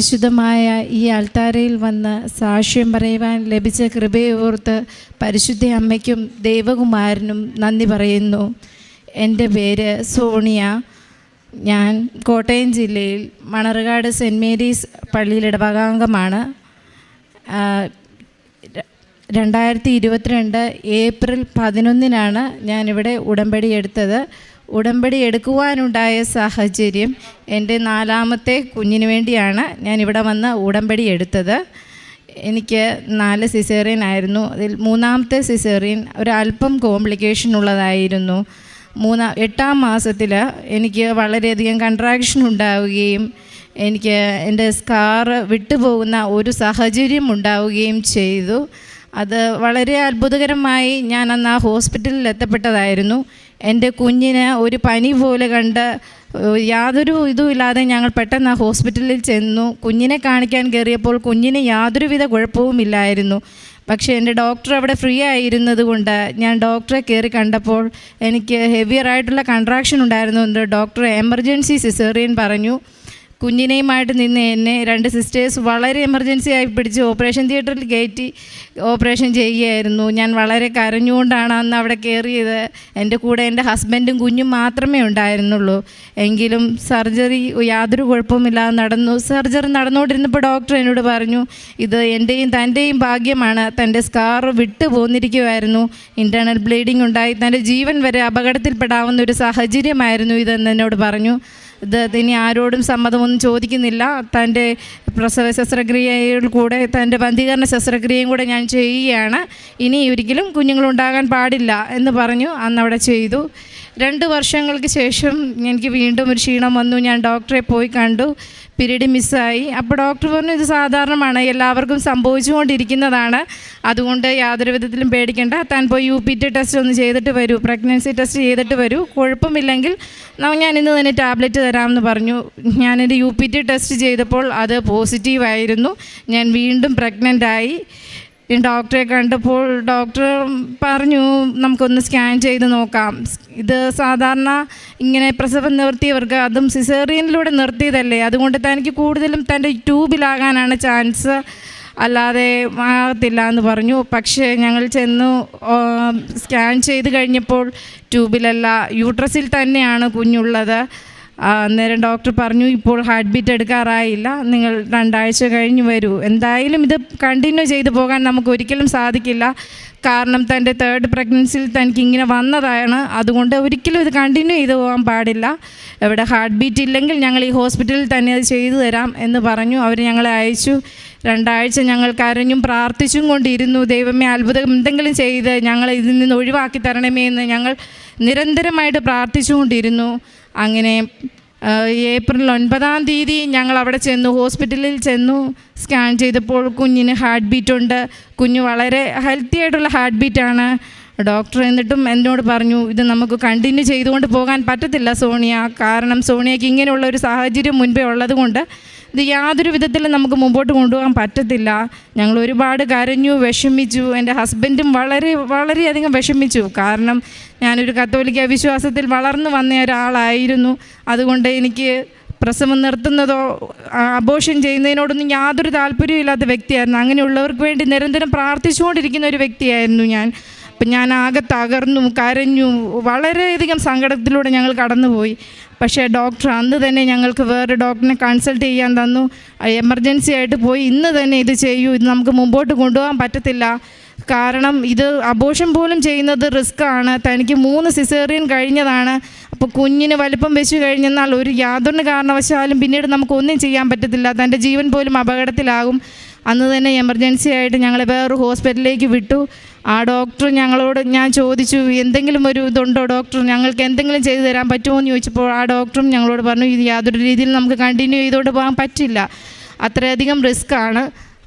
പരിശുദ്ധമായ ഈ അൾത്താരയിൽ വന്ന് സാക്ഷ്യം പറയുവാൻ ലഭിച്ച കൃപയെ ഓർത്ത് പരിശുദ്ധ അമ്മയ്ക്കും ദൈവകുമാരനും നന്ദി പറയുന്നു. എൻ്റെ പേര് സോണിയ. ഞാൻ കോട്ടയം ജില്ലയിൽ മണർകാട് സെൻറ്റ് മേരീസ് പള്ളിയിൽ ഇടവകാംഗമാണ്. 2022 ഏപ്രിൽ 11 ഞാനിവിടെ ഉടമ്പടി എടുത്തത്. ഉടമ്പടി എടുക്കുവാനുണ്ടായ സാഹചര്യം എൻ്റെ 4ാമത്തെ കുഞ്ഞിന് വേണ്ടിയാണ് ഞാനിവിടെ വന്ന് ഉടമ്പടി എടുത്തത്. എനിക്ക് 4 സിസേറിയൻ ആയിരുന്നു. അതിൽ 3ാമത്തെ സിസേറിയൻ ഒരല്പം കോംപ്ലിക്കേഷൻ ഉള്ളതായിരുന്നു. 8ാം മാസത്തിൽ എനിക്ക് വളരെയധികം കൺട്രാക്ഷൻ ഉണ്ടാവുകയും എനിക്ക് എൻ്റെ സ്കാർ വിട്ടുപോകുന്ന ഒരു സാഹചര്യം ഉണ്ടാവുകയും ചെയ്തു. അത് വളരെ അത്ഭുതകരമായി ഞാൻ അന്ന് ആ ഹോസ്പിറ്റലിൽ എത്തപ്പെട്ടതായിരുന്നു. എൻ്റെ കുഞ്ഞിന് ഒരു പനി പോലെ കണ്ട് യാതൊരു ഇതുമില്ലാതെ ഞങ്ങൾ പെട്ടെന്ന് ആ ഹോസ്പിറ്റലിൽ ചെന്നു. കുഞ്ഞിനെ കാണിക്കാൻ കയറിയപ്പോൾ കുഞ്ഞിന് യാതൊരുവിധ കുഴപ്പവുമില്ലായിരുന്നു. പക്ഷേ എൻ്റെ ഡോക്ടർ അവിടെ ഫ്രീ ആയിരുന്നത് കൊണ്ട് ഞാൻ ഡോക്ടറെ കയറി കണ്ടപ്പോൾ എനിക്ക് ഹെവിയറായിട്ടുള്ള കൺട്രാക്ഷൻ ഉണ്ടായിരുന്നു. ഡോക്ടർ എമർജൻസി സിസേറിയൻ പറഞ്ഞു. കുഞ്ഞിനെയുമായിട്ട് നിന്ന് എന്നെ 2 സിസ്റ്റേഴ്സ് വളരെ എമർജൻസി ആയി പിടിച്ച് ഓപ്പറേഷൻ തിയേറ്ററിൽ കയറ്റി ഓപ്പറേഷൻ ചെയ്യുകയായിരുന്നു. ഞാൻ വളരെ കരഞ്ഞുകൊണ്ടാണ് അന്ന് അവിടെ കയറിയത്. എൻ്റെ കൂടെ എൻ്റെ ഹസ്ബൻഡും കുഞ്ഞും മാത്രമേ ഉണ്ടായിരുന്നുള്ളൂ. എങ്കിലും സർജറി യാതൊരു കുഴപ്പമില്ലാതെ നടന്നു. സർജറി നടന്നുകൊണ്ടിരുന്നപ്പോൾ ഡോക്ടർ എന്നോട് പറഞ്ഞു, ഇത് എൻ്റെയും തൻ്റെയും ഭാഗ്യമാണ്. തൻ്റെ സ്കാർ വിട്ടു പോന്നിരിക്കുമായിരുന്നു. ഇൻറ്റേർണൽ ബ്ലീഡിങ് ഉണ്ടായി തൻ്റെ ജീവൻ വരെ അപകടത്തിൽപ്പെടാവുന്ന ഒരു സാഹചര്യമായിരുന്നു ഇതെന്ന് എന്നോട് പറഞ്ഞു. ഇനി ആരോടും സമ്മതമൊന്നും ചോദിക്കുന്നില്ല. തൻ്റെ പ്രസവ ശസ്ത്രക്രിയയിൽ കൂടെ തൻ്റെ ബന്ധീകരണ ശസ്ത്രക്രിയയും കൂടെ ഞാൻ ചെയ്യുകയാണ്. ഇനി ഒരിക്കലും കുഞ്ഞുങ്ങളുണ്ടാകാൻ പാടില്ല എന്ന് പറഞ്ഞു. അന്നവിടെ ചെയ്തു. 2 വർഷങ്ങൾക്ക് ശേഷം എനിക്ക് വീണ്ടും ഒരു ക്ഷീണം വന്നു. ഞാൻ ഡോക്ടറെ പോയി കണ്ടു. പീരീഡ് മിസ്സായി. അപ്പോൾ ഡോക്ടർ പറഞ്ഞു, ഇത് സാധാരണമാണ്, എല്ലാവർക്കും സംഭവിച്ചുകൊണ്ടിരിക്കുന്നതാണ്, അതുകൊണ്ട് യാതൊരു വിധത്തിലും പേടിക്കേണ്ട. താൻ പോയി UPT ടെസ്റ്റ് ഒന്ന് ചെയ്തിട്ട് വരൂ, പ്രഗ്നൻസി ടെസ്റ്റ് ചെയ്തിട്ട് വരൂ, കുഴപ്പമില്ലെങ്കിൽ ഞാൻ ഇന്ന് തന്നെ ടാബ്ലറ്റ് തരാമെന്ന് പറഞ്ഞു. ഞാനൊരു UPT ടെസ്റ്റ് ചെയ്തപ്പോൾ അത് പോസിറ്റീവായിരുന്നു. ഞാൻ വീണ്ടും പ്രഗ്നൻ്റായി. ഡോക്ടറെ കണ്ടപ്പോൾ ഡോക്ടർ പറഞ്ഞു, നമുക്കൊന്ന് സ്കാൻ ചെയ്ത് നോക്കാം. ഇത് സാധാരണ ഇങ്ങനെ പ്രസവം നിർത്തിയവർക്ക്, അതും സിസേറിയനിലൂടെ നിർത്തിയതല്ലേ, അതുകൊണ്ട് തനിക്ക് കൂടുതലും തൻ്റെ ട്യൂബിലാകാനാണ് ചാൻസ്, അല്ലാതെ ആകത്തില്ല എന്ന് പറഞ്ഞു. പക്ഷേ ഞങ്ങൾ ചെന്നു സ്കാൻ ചെയ്ത് കഴിഞ്ഞപ്പോൾ ട്യൂബിലല്ല, യൂട്രസിൽ തന്നെയാണ് കുഞ്ഞുള്ളത്. അന്നേരം ഡോക്ടർ പറഞ്ഞു, ഇപ്പോൾ ഹാർട്ട് ബീറ്റ് എടുക്കാറായില്ല, നിങ്ങൾ 2 ആഴ്ച കഴിഞ്ഞ് വരൂ. എന്തായാലും ഇത് കണ്ടിന്യൂ ചെയ്തു പോകാൻ നമുക്ക് ഒരിക്കലും സാധിക്കില്ല. കാരണം തൻ്റെ 3rd പ്രഗ്നൻസിയിൽ തനിക്ക് ഇങ്ങനെ വന്നതാണ്. അതുകൊണ്ട് ഒരിക്കലും ഇത് കണ്ടിന്യൂ ചെയ്തു പോകാൻ പാടില്ല. ഇവിടെ ഹാർട്ട് ബീറ്റ് ഇല്ലെങ്കിൽ ഞങ്ങൾ ഈ ഹോസ്പിറ്റലിൽ തന്നെ അത് ചെയ്തു തരാം എന്ന് പറഞ്ഞു. അവർ ഞങ്ങളെ അയച്ചു. 2 ആഴ്ച ഞങ്ങൾ കരഞ്ഞും പ്രാർത്ഥിച്ചും കൊണ്ടിരുന്നു. ദൈവമേ, അത്ഭുതം എന്തെങ്കിലും ചെയ്ത് ഞങ്ങളെ ഇതിൽ നിന്ന് ഒഴിവാക്കി തരണമേ എന്ന് ഞങ്ങൾ നിരന്തരമായിട്ട് പ്രാർത്ഥിച്ചുകൊണ്ടിരുന്നു. അങ്ങനെ ഏപ്രിൽ 9 ഞങ്ങൾ അവിടെ ചെന്നു, ഹോസ്പിറ്റലിൽ ചെന്നു. സ്കാൻ ചെയ്തപ്പോൾ കുഞ്ഞിന് ഹാർട്ട് ബീറ്റുണ്ട്. കുഞ്ഞ് വളരെ ഹെൽത്തി ആയിട്ടുള്ള ഹാർട്ട് ബീറ്റാണ്. ഡോക്ടർ എന്നിട്ടും എന്നോട് പറഞ്ഞു, ഇത് നമുക്ക് കണ്ടിന്യൂ ചെയ്തുകൊണ്ട് പോകാൻ പറ്റത്തില്ല സോണിയ, കാരണം സോണിയയ്ക്ക് ഇങ്ങനെയുള്ള ഒരു സാഹചര്യം മുൻപേ ഉള്ളത് കൊണ്ട് ഇത് യാതൊരു വിധത്തിലും നമുക്ക് മുമ്പോട്ട് കൊണ്ടുപോകാൻ പറ്റത്തില്ല. ഞങ്ങൾ ഒരുപാട് കരഞ്ഞു, വിഷമിച്ചു. എൻ്റെ ഹസ്ബൻഡും വളരെയധികം വിഷമിച്ചു. കാരണം ഞാനൊരു കത്തോലിക്ക വിശ്വാസത്തിൽ വളർന്നു വന്ന ഒരാളായിരുന്നു. അതുകൊണ്ട് എനിക്ക് പ്രസവം നിർത്തുന്നതോ അബോർഷൻ ചെയ്യുന്നതിനോടൊന്നും യാതൊരു താല്പര്യമില്ലാത്ത വ്യക്തിയായിരുന്നു. അങ്ങനെയുള്ളവർക്ക് വേണ്ടി നിരന്തരം പ്രാർത്ഥിച്ചുകൊണ്ടിരിക്കുന്ന ഒരു വ്യക്തിയായിരുന്നു ഞാൻ. അപ്പം ഞാൻ ആകെ തകർന്നു, കരഞ്ഞു, വളരെയധികം സങ്കടത്തിലൂടെ ഞങ്ങൾ കടന്നുപോയി. പക്ഷേ ഡോക്ടർ അന്ന് തന്നെ ഞങ്ങൾക്ക് വേറെ ഡോക്ടറിനെ കൺസൾട്ട് ചെയ്യാൻ തന്നു. എമർജൻസി ആയിട്ട് പോയി, ഇന്ന് തന്നെ ഇത് ചെയ്യൂ, ഇത് നമുക്ക് മുമ്പോട്ട് കൊണ്ടുപോകാൻ പറ്റത്തില്ല, കാരണം ഇത് അബോർഷൻ പോലും ചെയ്യുന്നത് റിസ്ക്കാണ്. തനിക്ക് 3 സിസേറിയൻ കഴിഞ്ഞതാണ്. അപ്പോൾ കുഞ്ഞിന് വലിപ്പം വെച്ച് കഴിഞ്ഞെന്നാൽ യാതൊരു കാരണവശാലും പിന്നീട് നമുക്കൊന്നും ചെയ്യാൻ പറ്റത്തില്ല, തൻ്റെ ജീവൻ പോലും അപകടത്തിലാകും. അന്ന് തന്നെ എമർജൻസി ആയിട്ട് ഞങ്ങളെ വേറൊരു ഹോസ്പിറ്റലിലേക്ക് വിട്ടു. ആ ഡോക്ടർ ഞങ്ങളോട്, ഞാൻ ചോദിച്ചു, എന്തെങ്കിലും ഒരു ഇതുണ്ടോ ഡോക്ടർ, ഞങ്ങൾക്ക് എന്തെങ്കിലും ചെയ്തു തരാൻ പറ്റുമോ എന്ന് ചോദിച്ചപ്പോൾ ആ ഡോക്ടറും ഞങ്ങളോട് പറഞ്ഞു, ഇത് യാതൊരു രീതിയിൽ നമുക്ക് കണ്ടിന്യൂ ചെയ്തുകൊണ്ട് പോകാൻ പറ്റില്ല, അത്രയധികം റിസ്ക്കാണ്.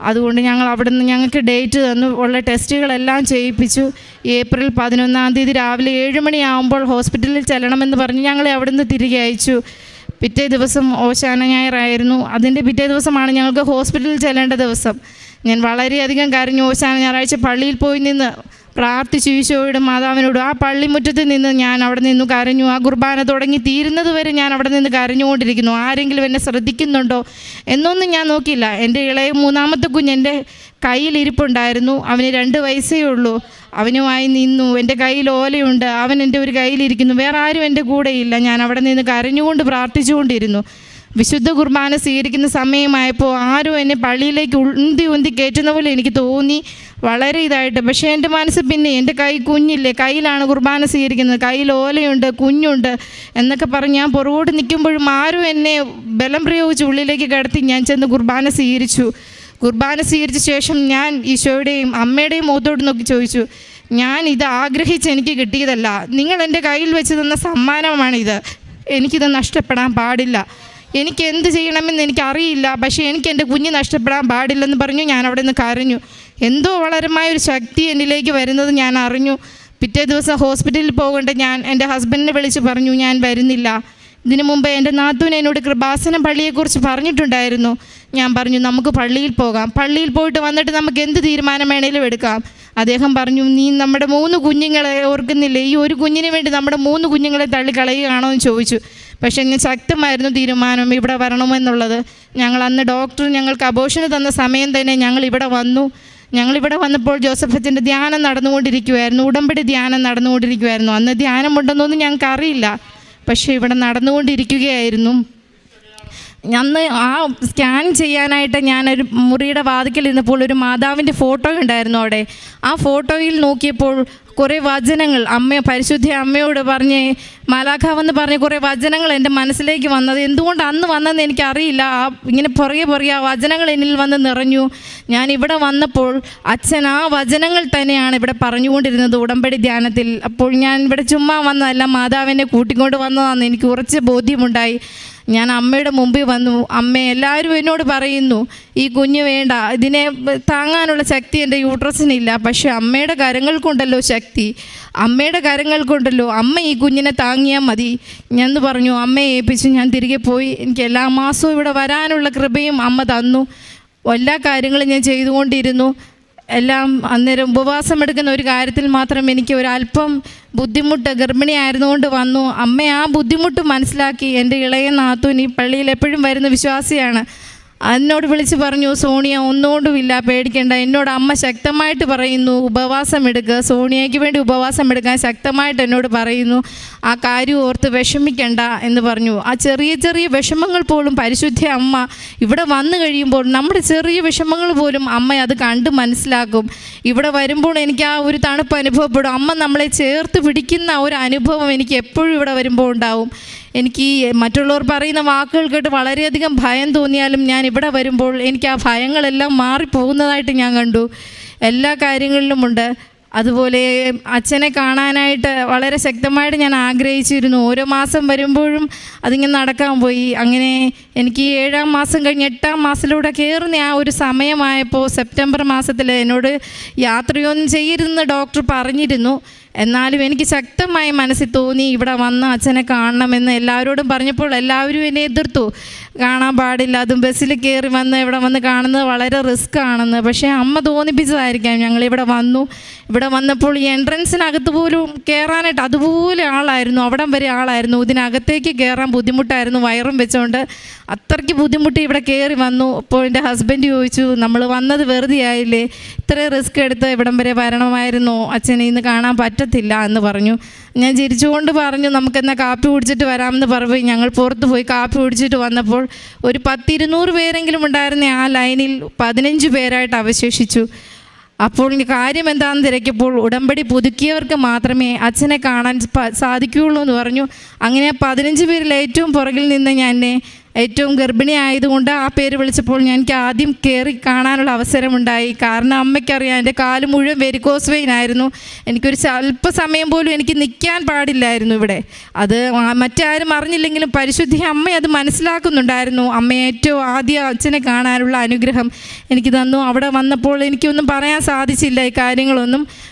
അതുകൊണ്ട് ഞങ്ങൾ അവിടെ നിന്ന് ഞങ്ങൾക്ക് ഡേറ്റ് തന്നു. ഉള്ള ടെസ്റ്റുകളെല്ലാം ചെയ്യിപ്പിച്ചു. ഏപ്രിൽ 11 രാവിലെ 7 മണിയാകുമ്പോൾ ഹോസ്പിറ്റലിൽ ചെല്ലണമെന്ന് പറഞ്ഞ് ഞങ്ങളെ അവിടെ നിന്ന് തിരികെ അയച്ചു. പിറ്റേ ദിവസം ഓശാന ഞായറായിരുന്നു. അതിൻ്റെ പിറ്റേ ദിവസമാണ് ഞങ്ങൾക്ക് ഹോസ്പിറ്റലിൽ ചെല്ലേണ്ട ദിവസം. ഞാൻ വളരെയധികം കരഞ്ഞു. ഓശാന ഞായറാഴ്ച പള്ളിയിൽ പോയി നിന്ന് പ്രാർത്ഥിച്ചു ഈശോയോടും മാതാവിനോടും. ആ പള്ളിമുറ്റത്ത് നിന്ന് ഞാൻ അവിടെ നിന്ന് കരഞ്ഞു. ആ കുർബാന തുടങ്ങി തീരുന്നത് വരെ ഞാൻ അവിടെ നിന്ന് കരഞ്ഞുകൊണ്ടിരിക്കുന്നു. ആരെങ്കിലും എന്നെ ശ്രദ്ധിക്കുന്നുണ്ടോ എന്നൊന്നും ഞാൻ നോക്കിയില്ല. എൻ്റെ ഇളയ മൂന്നാമത്തെ കുഞ്ഞ് എൻ്റെ കയ്യിലിരിപ്പുണ്ടായിരുന്നു. അവന് 2 വയസ്സേ ഉള്ളൂ. അവനുമായി നിന്നു. എൻ്റെ കയ്യിൽ ഓലയുണ്ട്, അവൻ എൻ്റെ ഒരു കയ്യിലിരിക്കുന്നു. വേറെ ആരും എൻ്റെ കൂടെയില്ല. ഞാൻ അവിടെ നിന്ന് കരഞ്ഞുകൊണ്ട് പ്രാർത്ഥിച്ചുകൊണ്ടിരുന്നു. വിശുദ്ധ കുർബാന സ്വീകരിക്കുന്ന സമയമായപ്പോൾ ആരും എന്നെ പള്ളിയിലേക്ക് ഉന്തി കയറ്റുന്ന പോലെ എനിക്ക് തോന്നി, വളരെ ഇതായിട്ട്. പക്ഷേ എൻ്റെ മനസ്സ് പിന്നെ എൻ്റെ കൈ കുഞ്ഞില്ലേ, കയ്യിലാണ് കുർബാന സ്വീകരിക്കുന്നത്, കയ്യിൽ ഓലയുണ്ട്, കുഞ്ഞുണ്ട് എന്നൊക്കെ പറഞ്ഞ് ഞാൻ പുറകോട്ട് നിൽക്കുമ്പോഴും ആരും എന്നെ ബലം പ്രയോഗിച്ച് ഉള്ളിലേക്ക് കിടത്തി ഞാൻ ചെന്ന് കുർബാന സ്വീകരിച്ചു. കുർബാന സ്വീകരിച്ച ശേഷം ഞാൻ ഈശോയുടെയും അമ്മയുടെയും മുഖത്തോട്ട് നോക്കി ചോദിച്ചു, ഞാൻ ഇത് ആഗ്രഹിച്ച് എനിക്ക് കിട്ടിയതല്ല, നിങ്ങൾ എൻ്റെ കയ്യിൽ വെച്ച് തന്ന സമ്മാനമാണിത്, എനിക്കിത് നഷ്ടപ്പെടാൻ പാടില്ല. എനിക്ക് എന്ത് ചെയ്യണമെന്ന് എനിക്കറിയില്ല, പക്ഷേ എനിക്ക് എൻ്റെ കുഞ്ഞ് നഷ്ടപ്പെടാൻ പാടില്ലെന്ന് പറഞ്ഞു. ഞാൻ അവിടെ നിന്ന് കരഞ്ഞു. എന്തോ വളരമായൊരു ശക്തി എന്നിലേക്ക് വരുന്നത് ഞാൻ അറിഞ്ഞു. പിറ്റേ ദിവസം ഹോസ്പിറ്റലിൽ പോകേണ്ട ഞാൻ എൻ്റെ ഹസ്ബൻഡിനെ വിളിച്ച് പറഞ്ഞു ഞാൻ വരുന്നില്ല. ഇതിനു മുമ്പ് എൻ്റെ നാത്തൂൻ എന്നോട് കൃപാസനം പള്ളിയെക്കുറിച്ച് പറഞ്ഞിട്ടുണ്ടായിരുന്നു. ഞാൻ പറഞ്ഞു നമുക്ക് പള്ളിയിൽ പോകാം, പള്ളിയിൽ പോയിട്ട് വന്നിട്ട് നമുക്ക് എന്ത് തീരുമാനം വേണേലും എടുക്കാം. അദ്ദേഹം പറഞ്ഞു നീ നമ്മുടെ 3 കുഞ്ഞുങ്ങളെ ഓർക്കുന്നില്ലേ, ഈ ഒരു കുഞ്ഞിന് വേണ്ടി നമ്മുടെ 3 കുഞ്ഞുങ്ങളെ തള്ളിക്കളയുകയാണോ എന്ന് ചോദിച്ചു. പക്ഷേ ഞാൻ ശക്തമായിരുന്നു തീരുമാനം ഇവിടെ വരണമെന്നുള്ളത്. ഞങ്ങൾ അന്ന് ഡോക്ടർ ഞങ്ങൾക്ക് അബോർഷന് തന്ന സമയം തന്നെ ഞങ്ങളിവിടെ വന്നു. ഞങ്ങളിവിടെ വന്നപ്പോൾ ജോസഫ് അച്ഛൻ്റെ ധ്യാനം നടന്നുകൊണ്ടിരിക്കുമായിരുന്നു, ഉടമ്പടി ധ്യാനം നടന്നുകൊണ്ടിരിക്കുമായിരുന്നു. അന്ന് ധ്യാനമുണ്ടെന്നൊന്നും ഞങ്ങൾക്കറിയില്ല, പക്ഷേ ഇവിടെ നടന്നുകൊണ്ടിരിക്കുകയായിരുന്നു. അന്ന് ആ സ്കാൻ ചെയ്യാനായിട്ട് ഞാനൊരു മുറിയുടെ വാതിക്കൽ ഇരുന്നപ്പോൾ ഒരു മാതാവിൻ്റെ ഫോട്ടോ ഉണ്ടായിരുന്നു അവിടെ. ആ ഫോട്ടോയിൽ നോക്കിയപ്പോൾ കുറേ വചനങ്ങൾ പരിശുദ്ധ അമ്മയോട് പറഞ്ഞ് മാലാഖാവെന്ന് പറഞ്ഞ് കുറേ വചനങ്ങൾ എൻ്റെ മനസ്സിലേക്ക് വന്നത്. എന്തുകൊണ്ട് അന്ന് വന്നതെന്ന് എനിക്കറിയില്ല. ഇങ്ങനെ പുറകെ ആ വചനങ്ങൾ എന്നിൽ വന്ന് നിറഞ്ഞു. ഞാൻ ഇവിടെ വന്നപ്പോൾ അച്ഛൻ ആ വചനങ്ങൾ തന്നെയാണ് ഇവിടെ പറഞ്ഞുകൊണ്ടിരുന്നത് ഉടമ്പടി ധ്യാനത്തിൽ. അപ്പോൾ ഞാൻ ഇവിടെ ചുമ്മാ വന്നതല്ല, മാതാവിനെ കൂട്ടിക്കൊണ്ട് വന്നതാണെന്ന് എനിക്ക് ഉറച്ച ബോധ്യമുണ്ടായി. ഞാൻ അമ്മയുടെ മുമ്പിൽ വന്നു. അമ്മ എല്ലാവരും എന്നോട് പറയുന്നു ഈ കുഞ്ഞ് വേണ്ട, ഇതിനെ താങ്ങാനുള്ള ശക്തി എൻ്റെ യൂട്രസിനില്ല, പക്ഷേ അമ്മയുടെ കരങ്ങൾ കൊണ്ടല്ലോ ശക്തി, അമ്മയുടെ കരങ്ങൾ കൊണ്ടല്ലോ, അമ്മ ഈ കുഞ്ഞിനെ താങ്ങിയാൽ മതി എന്ന് പറഞ്ഞു. അമ്മയെ ഏൽപ്പിച്ചു ഞാൻ തിരികെ പോയി. എനിക്ക് എല്ലാ മാസവും ഇവിടെ വരാനുള്ള കൃപയും അമ്മ തന്നു. എല്ലാ കാര്യങ്ങളും ഞാൻ ചെയ്തുകൊണ്ടിരുന്നു. എല്ലാം അന്നേരം ഉപവാസം എടുക്കുന്ന ഒരു കാര്യത്തിൽ മാത്രം എനിക്ക് ഒരല്പം ബുദ്ധിമുട്ട് ഗർഭിണി ആയിരുന്നുകൊണ്ട് വന്നു. അമ്മ ആ ബുദ്ധിമുട്ട് മനസ്സിലാക്കി. എൻ്റെ ഇളയ നാത്തൂൻ ഈ പള്ളിയിൽ എപ്പോഴും വരുന്ന വിശ്വാസിയാണ്. എന്നോട് വിളിച്ച് പറഞ്ഞു സോണിയ ഒന്നുകൊണ്ടുമില്ല, പേടിക്കേണ്ട. എന്നോട് അമ്മ ശക്തമായിട്ട് പറയുന്നു ഉപവാസം എടുക്കുക, സോണിയയ്ക്ക് വേണ്ടി ഉപവാസം എടുക്കാൻ ശക്തമായിട്ട് എന്നോട് പറയുന്നു. ആ കാര്യം ഓർത്ത് വിഷമിക്കണ്ട എന്ന് പറഞ്ഞു. ആ ചെറിയ വിഷമങ്ങൾ പോലും പരിശുദ്ധ അമ്മ ഇവിടെ വന്നു കഴിയുമ്പോൾ നമ്മുടെ ചെറിയ വിഷമങ്ങൾ പോലും അമ്മ അത് കണ്ട് മനസ്സിലാക്കും. ഇവിടെ വരുമ്പോൾ എനിക്ക് ആ ഒരു തണുപ്പ് അനുഭവപ്പെടും. അമ്മ നമ്മളെ ചേർത്ത് പിടിക്കുന്ന ഒരു അനുഭവം എനിക്ക് എപ്പോഴും ഇവിടെ വരുമ്പോൾ ഉണ്ടാവും. എനിക്ക് മറ്റുള്ളവർ പറയുന്ന വാക്കുകൾ കേട്ട് വളരെയധികം ഭയം തോന്നിയാലും ഞാൻ ഇവിടെ വരുമ്പോൾ എനിക്ക് ആ ഭയങ്ങളെല്ലാം മാറിപ്പോകുന്നതായിട്ട് ഞാൻ കണ്ടു. എല്ലാ കാര്യങ്ങളിലുമുണ്ട്. അതുപോലെ അച്ഛനെ കാണാനായിട്ട് വളരെ ശക്തമായിട്ട് ഞാൻ ആഗ്രഹിച്ചിരുന്നു. ഓരോ മാസം വരുമ്പോഴും അതിങ്ങനെ നടക്കാൻ പോയി. അങ്ങനെ എനിക്ക് 7-ാം മാസം കഴിഞ്ഞ് 8-ാം മാസത്തിലൂടെ കയറുന്ന ആ ഒരു സമയമായപ്പോൾ സെപ്റ്റംബർ മാസത്തിൽ എന്നോട് യാത്രയൊന്നും ചെയ്യരുതെന്ന് ഡോക്ടർ പറഞ്ഞിരുന്നു. എന്നാലും എനിക്ക് ശക്തമായി മനസ്സിൽ തോന്നി ഇവിടെ വന്ന് അച്ഛനെ കാണണമെന്ന്. എല്ലാവരോടും പറഞ്ഞപ്പോൾ എല്ലാവരും എന്നെ എതിർത്തു, കാണാൻ പാടില്ല, അതും ബസ്സിൽ കയറി വന്ന് ഇവിടെ വന്ന് കാണുന്നത് വളരെ റിസ്ക് ആണെന്ന്. പക്ഷേ അമ്മ തോന്നിപ്പിച്ചതായിരിക്കാം. ഞങ്ങളിവിടെ വന്നു. ഇവിടെ വന്നപ്പോൾ ഈ എൻട്രൻസിനകത്ത് പോലും കയറാനായിട്ട് അതുപോലെ ആളായിരുന്നു, അവിടം വരെ ആളായിരുന്നു. ഇതിനകത്തേക്ക് കയറാൻ ബുദ്ധിമുട്ടായിരുന്നു, വയറും വെച്ചുകൊണ്ട് അത്രയ്ക്ക് ബുദ്ധിമുട്ടി ഇവിടെ കയറി വന്നു. അപ്പോൾ എൻ്റെ ഹസ്ബൻഡ് ചോദിച്ചു നമ്മൾ വന്നത് വെറുതെ ആയില്ലേ, ഇത്രയും റിസ്ക് എടുത്ത് ഇവിടം വരെ വരണമായിരുന്നോ, അച്ഛനെ ഇന്ന് കാണാൻ പറ്റത്തില്ല എന്ന് പറഞ്ഞു. ഞാൻ ചിരിച്ചുകൊണ്ട് പറഞ്ഞു നമുക്കെന്നാൽ കാപ്പി കുടിച്ചിട്ട് വരാമെന്ന് പറഞ്ഞു. ഞങ്ങൾ പുറത്ത് പോയി കാപ്പി കുടിച്ചിട്ട് വന്നപ്പോൾ ഒരു 10-200 പേരെങ്കിലും ഉണ്ടായിരുന്ന ആ ലൈനിൽ 15 പേരായിട്ട് അവശേഷിച്ചു. അപ്പോൾ കാര്യം എന്താണെന്ന് തിരക്കിയപ്പോൾ ഉടമ്പടി പുതുക്കിയവർക്ക് മാത്രമേ അച്ഛനെ കാണാൻ സാധിക്കുകയുള്ളൂ എന്ന് പറഞ്ഞു. അങ്ങനെ 15 പേരിൽ ഏറ്റവും പുറകിൽ നിന്ന് ഞാൻ ഏറ്റവും ഗർഭിണി ആയതുകൊണ്ട് ആ പേര് വിളിച്ചപ്പോൾ എനിക്ക് ആദ്യം കയറി കാണാനുള്ള അവസരമുണ്ടായി. കാരണം അമ്മയ്ക്കറിയാം എൻ്റെ കാല് മുഴുവൻ വെരിക്കോസ് വെയിൻ ആയിരുന്നു. എനിക്കൊരു അല്പസമയം പോലും എനിക്ക് നിൽക്കാൻ പാടില്ലായിരുന്നു ഇവിടെ. അത് മറ്റാരും അറിഞ്ഞില്ലെങ്കിലും പരിശുദ്ധി അമ്മ അത് മനസ്സിലാക്കുന്നുണ്ടായിരുന്നു. അമ്മ ഏറ്റവും ആദ്യം അച്ഛനെ കാണാനുള്ള അനുഗ്രഹം എനിക്ക് തന്നു. അവിടെ വന്നപ്പോൾ എനിക്കൊന്നും പറയാൻ സാധിച്ചില്ല ഈ കാര്യങ്ങളൊന്നും.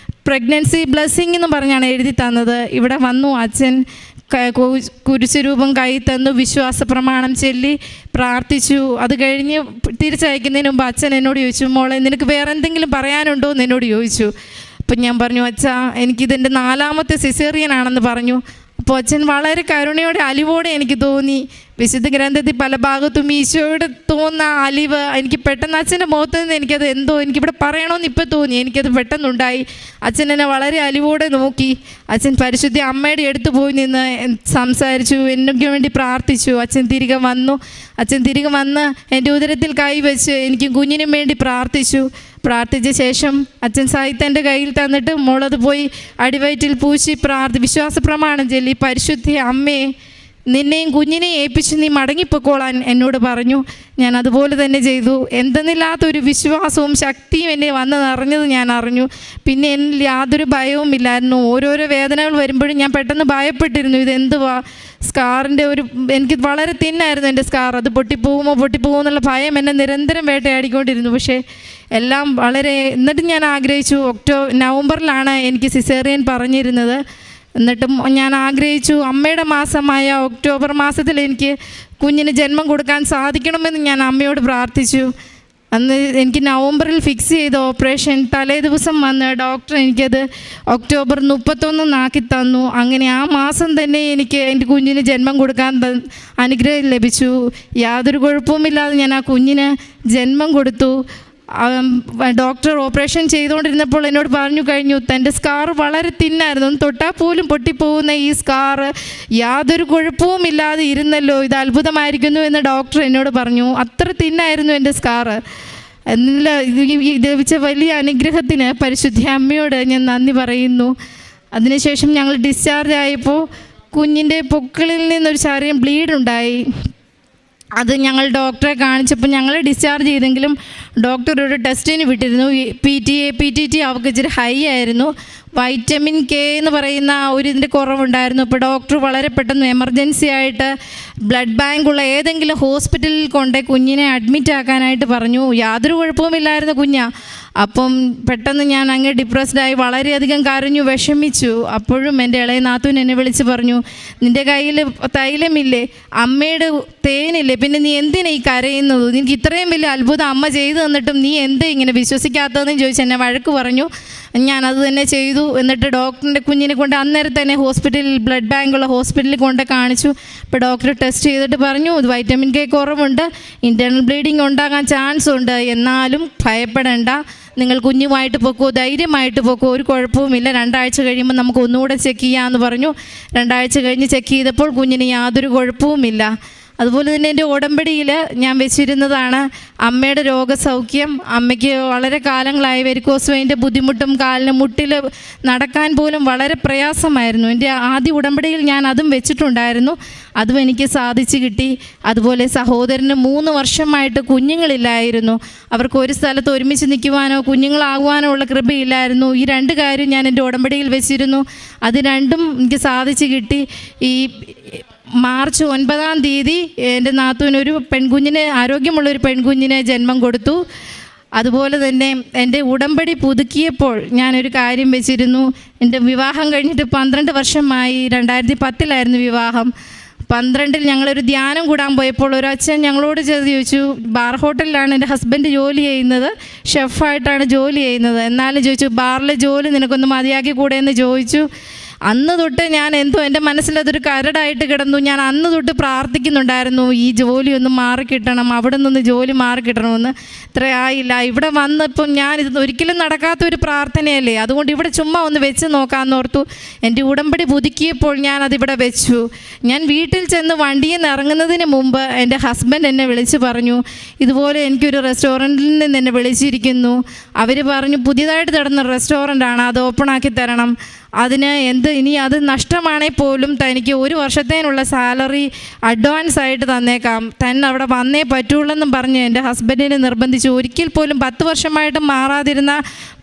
പ്രഗ്നൻസി ബ്ലെസ്സിങ് എന്ന് പറഞ്ഞാണ് എഴുതി തന്നത്. ഇവിടെ വന്നു അച്ഛൻ കുരിശുരൂപം കൈ തന്നു, വിശ്വാസ പ്രമാണം ചൊല്ലി പ്രാർത്ഥിച്ചു. അത് കഴിഞ്ഞ് തിരിച്ചയക്കുന്നതിന് മുമ്പ് അച്ഛൻ എന്നോട് ചോദിച്ചു മോളെ നിനക്ക് വേറെ എന്തെങ്കിലും പറയാനുണ്ടോ എന്ന് എന്നോട് ചോദിച്ചു. അപ്പം ഞാൻ പറഞ്ഞു, അച്ഛാ എനിക്കിതെൻ്റെ 4ാമത്തെ സിസേറിയനാണെന്ന് പറഞ്ഞു. അപ്പോൾ അച്ഛൻ വളരെ കരുണയോടെ അലിവോടെ എനിക്ക് തോന്നി. വിശുദ്ധ ഗ്രന്ഥത്തിൽ പല ഭാഗത്തും ഈശോയോട് തോന്നുന്ന അലിവ് എനിക്ക് പെട്ടെന്ന് അച്ഛൻ്റെ മുഖത്ത് നിന്ന് എനിക്കത് എനിക്കിവിടെ പറയണമെന്ന് ഇപ്പം തോന്നി. എനിക്കത് പെട്ടെന്നുണ്ടായി. അച്ഛൻ എന്നെ വളരെ അലിവോടെ നോക്കി. അച്ഛൻ പരിശുദ്ധ അമ്മയുടെ അടുത്ത് പോയി നിന്ന് സംസാരിച്ചു, എനിക്ക് വേണ്ടി പ്രാർത്ഥിച്ചു. അച്ഛൻ തിരികെ വന്ന് എൻ്റെ ഉദരത്തിൽ കൈവച്ച് എനിക്ക് കുഞ്ഞിനും വേണ്ടി പ്രാർത്ഥിച്ച ശേഷം അച്ഛൻ സാഹിത്യൻ്റെ കയ്യിൽ തന്നിട്ട് മോളത് പോയി അടിവയറ്റിൽ പൂശി വിശ്വാസ പ്രമാണം ചൊല്ലി, പരിശുദ്ധ അമ്മയെ നിന്നെയും കുഞ്ഞിനെയും ഏൽപ്പിച്ച് നീ മടങ്ങിപ്പോക്കോളാൻ എന്നോട് പറഞ്ഞു. ഞാൻ അതുപോലെ തന്നെ ചെയ്തു. എന്തെന്നില്ലാത്തൊരു വിശ്വാസവും ശക്തിയും എന്നെ വന്ന് നിറഞ്ഞത് ഞാൻ അറിഞ്ഞു. പിന്നെ എന്നിൽ യാതൊരു ഭയവും ഇല്ലായിരുന്നു. ഓരോരോ വേദനകൾ വരുമ്പോഴും ഞാൻ പെട്ടെന്ന് ഭയപ്പെട്ടിരുന്നു, ഇതെന്തുവാ സ്കാറിൻ്റെ എനിക്ക് വളരെ തിന്നായിരുന്നു എൻ്റെ സ്കാർ, അത് പൊട്ടിപ്പോകുമോ എന്നുള്ള ഭയം എന്നെ നിരന്തരം വേട്ടയാടിക്കൊണ്ടിരുന്നു. പക്ഷേ എല്ലാം എന്നിട്ടും ഞാൻ ആഗ്രഹിച്ചു. നവംബറിലാണ് എനിക്ക് സിസേറിയൻ പറഞ്ഞിരുന്നത്. എന്നിട്ടും ഞാൻ ആഗ്രഹിച്ചു, അമ്മയുടെ മാസമായ ഒക്ടോബർ മാസത്തിൽ എനിക്ക് കുഞ്ഞിന് ജന്മം കൊടുക്കാൻ സാധിക്കണമെന്ന് ഞാൻ അമ്മയോട് പ്രാർത്ഥിച്ചു. അന്ന് എനിക്ക് നവംബറിൽ ഫിക്സ് ചെയ്ത ഓപ്പറേഷൻ തലേ ദിവസം വന്ന് ഡോക്ടർ എനിക്കത് ഒക്ടോബർ 31 തന്നു. അങ്ങനെ ആ മാസം തന്നെ എനിക്ക് എൻ്റെ കുഞ്ഞിന് ജന്മം കൊടുക്കാൻ അനുഗ്രഹം ലഭിച്ചു. യാതൊരു കുഴപ്പവുമില്ലാതെ ഞാൻ ആ കുഞ്ഞിന് ജന്മം കൊടുത്തു. ഡോക്ടർ ഓപ്പറേഷൻ ചെയ്തുകൊണ്ടിരുന്നപ്പോൾ എന്നോട് പറഞ്ഞു കഴിഞ്ഞു, തൻ്റെ സ്കാർ വളരെ തിന്നായിരുന്നു, ഒന്ന് തൊട്ടാൽ പോലും പൊട്ടിപ്പോകുന്ന ഈ സ്കാർ യാതൊരു കുഴപ്പവും ഇല്ലാതെ ഇരുന്നല്ലോ, ഇത് അത്ഭുതമായിരിക്കുന്നു എന്ന് ഡോക്ടർ എന്നോട് പറഞ്ഞു. അത്ര തിന്നായിരുന്നു എൻ്റെ സ്കാർ. ലഭിച്ച വലിയ അനുഗ്രഹത്തിന് പരിശുദ്ധ അമ്മയോട് ഞാൻ നന്ദി പറയുന്നു. അതിനുശേഷം ഞങ്ങൾ ഡിസ്ചാർജ് ആയപ്പോൾ കുഞ്ഞിൻ്റെ പൊക്കിളിൽ നിന്നൊരു ചെറിയ ബ്ലീഡ് ഉണ്ടായി. അത് ഞങ്ങൾ ഡോക്ടറെ കാണിച്ചപ്പോൾ ഞങ്ങൾ ഡിസ്ചാർജ് ചെയ്തെങ്കിലും ഡോക്ടർ ഒരു ടെസ്റ്റിന് വിട്ടിരുന്നു. PTT അവർക്ക് ഇച്ചിരി ഹൈ ആയിരുന്നു. വൈറ്റമിൻ കെ എന്ന് പറയുന്ന ഇതിൻ്റെ കുറവുണ്ടായിരുന്നു. അപ്പോൾ ഡോക്ടർ വളരെ പെട്ടെന്ന് എമർജൻസി ആയിട്ട് ബ്ലഡ് ബാങ്കുള്ള ഏതെങ്കിലും ഹോസ്പിറ്റലിൽ കൊണ്ട് കുഞ്ഞിനെ അഡ്മിറ്റ് ആക്കാനായിട്ട് പറഞ്ഞു. യാതൊരു കുഴപ്പവുമില്ലായിരുന്നു കുഞ്ഞാണ്. അപ്പം പെട്ടെന്ന് ഞാൻ അങ്ങ് ഡിപ്രസ്ഡായി വളരെയധികം കരഞ്ഞു, വിഷമിച്ചു. അപ്പോഴും എൻ്റെ ഇളയ നാത്തൂൻ എന്നെ വിളിച്ച് പറഞ്ഞു, നിൻ്റെ കയ്യിൽ തൈലമില്ലേ, അമ്മയുടെ തേനില്ലേ, പിന്നെ നീ എന്തിനാ ഈ കരയുന്നത്, നിനക്ക് ഇത്രയും വലിയ അത്ഭുതം അമ്മ ചെയ്തു തന്നിട്ടും നീ എന്തേ ഇങ്ങനെ വിശ്വസിക്കാത്തതെന്ന് ചോദിച്ച് എന്നെ വഴക്ക് പറഞ്ഞു. ഞാനത് തന്നെ ചെയ്തു. എന്നിട്ട് ഡോക്ടറിൻ്റെ കുഞ്ഞിനെ കൊണ്ട് അന്നേരം തന്നെ ഹോസ്പിറ്റലിൽ ബ്ലഡ് ബാങ്കുള്ള ഹോസ്പിറ്റലിൽ കൊണ്ട് കാണിച്ചു. അപ്പോൾ ഡോക്ടർ ടെസ്റ്റ് ചെയ്തിട്ട് പറഞ്ഞു, ഇത് വൈറ്റമിൻ കെ കുറവുണ്ട്, ഇൻറ്റേർണൽ ബ്ലീഡിങ് ഉണ്ടാകാൻ ചാൻസ് ഉണ്ട്, എന്നാലും ഭയപ്പെടേണ്ട, നിങ്ങൾ കുഞ്ഞുമായിട്ട് പോക്കോ, ധൈര്യമായിട്ട് പോക്കോ, ഒരു കുഴപ്പവുമില്ല, 2 ആഴ്ച കഴിയുമ്പോൾ നമുക്ക് ഒന്നുകൂടെ ചെക്ക് ചെയ്യാമെന്ന് പറഞ്ഞു. 2 ആഴ്ച കഴിഞ്ഞ് ചെക്ക് ചെയ്തപ്പോൾ കുഞ്ഞിന് യാതൊരു കുഴപ്പവുമില്ല. അതുപോലെ തന്നെ എൻ്റെ ഉടമ്പടിയിൽ ഞാൻ വെച്ചിരുന്നതാണ് അമ്മയുടെ രോഗസൗഖ്യം. അമ്മയ്ക്ക് വളരെ കാലങ്ങളായി വെരിക്കോസ് വെയിൻ്റെ ബുദ്ധിമുട്ടും കാലിന് മുട്ടിൽ നടക്കാൻ പോലും വളരെ പ്രയാസമായിരുന്നു. എൻ്റെ ആദ്യ ഉടമ്പടിയിൽ ഞാൻ അതും വെച്ചിട്ടുണ്ടായിരുന്നു. അതും എനിക്ക് സാധിച്ചു കിട്ടി. അതുപോലെ സഹോദരന് 3 വർഷമായിട്ട് കുഞ്ഞുങ്ങളില്ലായിരുന്നു. അവർക്ക് ഒരു സ്ഥലത്ത് ഒരുമിച്ച് നിൽക്കുവാനോ കുഞ്ഞുങ്ങളാകുവാനോ ഉള്ള കൃപയില്ലായിരുന്നു. ഈ 2 കാര്യം ഞാൻ എൻ്റെ ഉടമ്പടിയിൽ വെച്ചിരുന്നു. അത് രണ്ടും എനിക്ക് സാധിച്ചു കിട്ടി. ഈ മാർച്ച് 9-ാം തീയതി എൻ്റെ നാത്തൂനൊരു പെൺകുഞ്ഞിന്, ആരോഗ്യമുള്ളൊരു പെൺകുഞ്ഞിന് ജന്മം കൊടുത്തു. അതുപോലെ തന്നെ എൻ്റെ ഉടമ്പടി പുതുക്കിയപ്പോൾ ഞാനൊരു കാര്യം വെച്ചിരുന്നു. എൻ്റെ വിവാഹം കഴിഞ്ഞിട്ട് 12 വർഷമായി. 2010-ലായിരുന്നു വിവാഹം. 12-ൽ ഞങ്ങളൊരു ധ്യാനം കൂടാൻ പോയപ്പോൾ ഒരു അച്ഛൻ ഞങ്ങളോട് ചോദിച്ചു, ബാർ ഹോട്ടലിലാണ് എൻ്റെ ഹസ്ബൻഡ് ജോലി ചെയ്യുന്നത്, ഷെഫായിട്ടാണ് ജോലി ചെയ്യുന്നത്, എന്നാലും ചോദിച്ചു, ബാറിലെ ജോലി നിനക്കൊന്ന് മതിയാക്കി കൂടെ എന്ന് ചോദിച്ചു. അന്ന് തൊട്ട് ഞാൻ എൻ്റെ മനസ്സിലതൊരു കരടായിട്ട് കിടന്നു. ഞാൻ അന്ന് തൊട്ട് പ്രാർത്ഥിക്കുന്നുണ്ടായിരുന്നു, ഈ ജോലി ഒന്ന് മാറിക്കിട്ടണം, അവിടെ നിന്ന് ജോലി മാറിക്കിട്ടണമെന്ന്. ഇത്രയായില്ല. ഇവിടെ വന്നപ്പം ഇത് ഒരിക്കലും നടക്കാത്തൊരു പ്രാർത്ഥനയല്ലേ, അതുകൊണ്ട് ഇവിടെ ചുമ്മാ ഒന്ന് വെച്ച് നോക്കാമെന്നോർത്തു. എൻ്റെ ഉടമ്പടി പുതുക്കിയപ്പോൾ ഞാനതിവിടെ വെച്ചു. ഞാൻ വീട്ടിൽ ചെന്ന് വണ്ടിയിൽ നിന്ന് ഇറങ്ങുന്നതിന് മുമ്പ് എൻ്റെ ഹസ്ബൻഡ് എന്നെ വിളിച്ച് പറഞ്ഞു, ഇതുപോലെ എനിക്കൊരു റെസ്റ്റോറൻറ്റിൽ നിന്ന് എന്നെ വിളിച്ചിരിക്കുന്നു. അവർ പറഞ്ഞു, പുതിയതായിട്ട് നടന്ന റെസ്റ്റോറൻ്റാണ്, അത് ഓപ്പണാക്കി തരണം, അതിന് ഇനി അത് നഷ്ടമാണെങ്കിൽ പോലും തനിക്ക് 1 വർഷത്തേനുള്ള സാലറി അഡ്വാൻസ് ആയിട്ട് തന്നേക്കാം, തന്നെ അവിടെ വന്നേ പറ്റുള്ളെന്നും പറഞ്ഞ് എൻ്റെ ഹസ്ബൻഡിനെ നിർബന്ധിച്ചു. ഒരിക്കൽ പോലും 10 വർഷമായിട്ടും മാറാതിരുന്ന